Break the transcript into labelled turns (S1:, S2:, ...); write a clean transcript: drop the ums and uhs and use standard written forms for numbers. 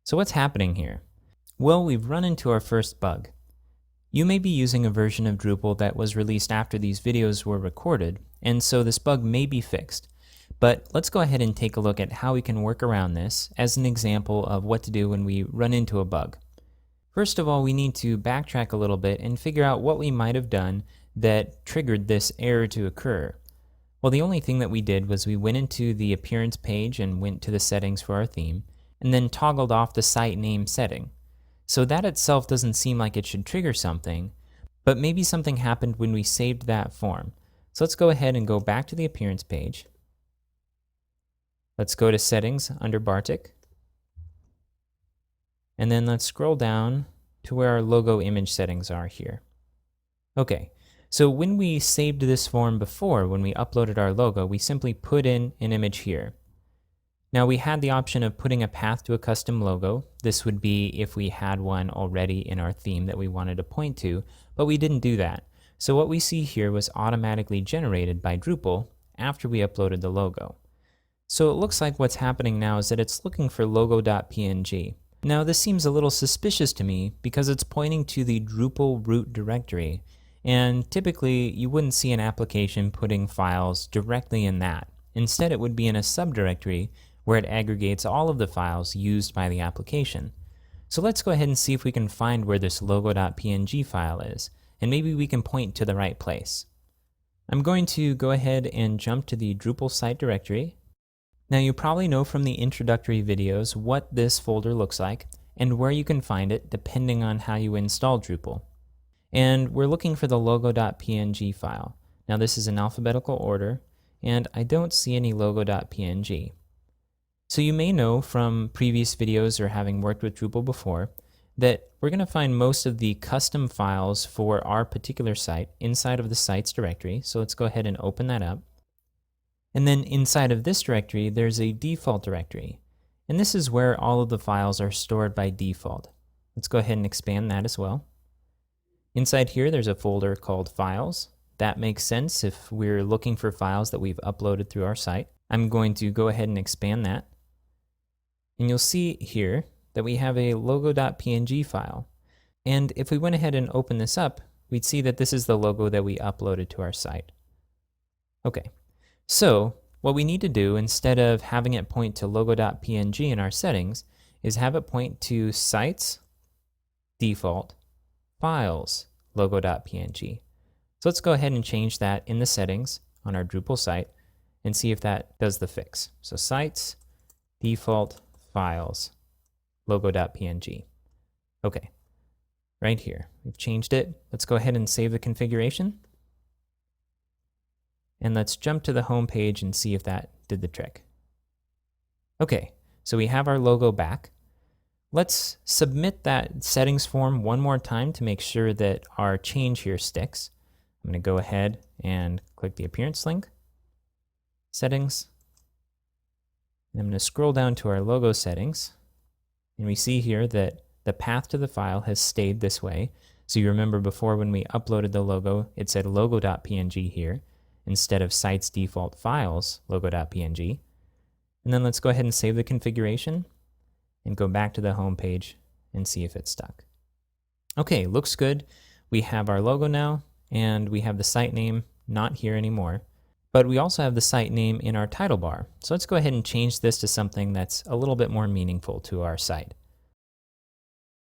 S1: So what's happening here? Well, we've run into our first bug. You may be using a version of Drupal that was released after these videos were recorded, and so this bug may be fixed. But let's go ahead and take a look at how we can work around this as an example of what to do when we run into a bug. First of all, we need to backtrack a little bit and figure out what we might have done that triggered this error to occur. Well, the only thing that we did was we went into the appearance page and went to the settings for our theme, and then toggled off the site name setting. So that itself doesn't seem like it should trigger something, but maybe something happened when we saved that form. So let's go ahead and go back to the appearance page. Let's go to settings under Bartik. And then let's scroll down to where our logo image settings are here. Okay, so when we saved this form before, when we uploaded our logo, we simply put in an image here. Now we had the option of putting a path to a custom logo. This would be if we had one already in our theme that we wanted to point to, but we didn't do that. So what we see here was automatically generated by Drupal after we uploaded the logo. So it looks like what's happening now is that it's looking for logo.png. Now this seems a little suspicious to me because it's pointing to the Drupal root directory, and typically you wouldn't see an application putting files directly in that. Instead it would be in a subdirectory where it aggregates all of the files used by the application. So let's go ahead and see if we can find where this logo.png file is, and maybe we can point to the right place. I'm going to go ahead and jump to the Drupal site directory. Now you probably know from the introductory videos what this folder looks like and where you can find it depending on how you install Drupal. And we're looking for the logo.png file. Now this is in alphabetical order, and I don't see any logo.png. So you may know from previous videos or having worked with Drupal before that we're going to find most of the custom files for our particular site inside of the sites directory. So let's go ahead and open that up. And then inside of this directory, there's a default directory. And this is where all of the files are stored by default. Let's go ahead and expand that as well. Inside here, there's a folder called Files. That makes sense if we're looking for files that we've uploaded through our site. I'm going to go ahead and expand that. And you'll see here that we have a logo.png file. And if we went ahead and open this up, we'd see that this is the logo that we uploaded to our site. Okay, so what we need to do instead of having it point to logo.png in our settings is have it point to sites, default, files, logo.png. So let's go ahead and change that in the settings on our Drupal site and see if that does the fix. So sites, default, files, logo.png. Okay, right here, we've changed it. Let's go ahead and save the configuration. And let's jump to the home page and see if that did the trick. Okay, so we have our logo back. Let's submit that settings form one more time to make sure that our change here sticks. I'm going to go ahead and click the appearance link, settings, and I'm going to scroll down to our logo settings, and we see here that the path to the file has stayed this way. So you remember before when we uploaded the logo, it said logo.png here instead of sites default files logo.png. And then let's go ahead and save the configuration and go back to the home page and see if it's stuck. Okay, looks good. We have our logo now, and we have the site name not here anymore. But we also have the site name in our title bar. So let's go ahead and change this to something that's a little bit more meaningful to our site.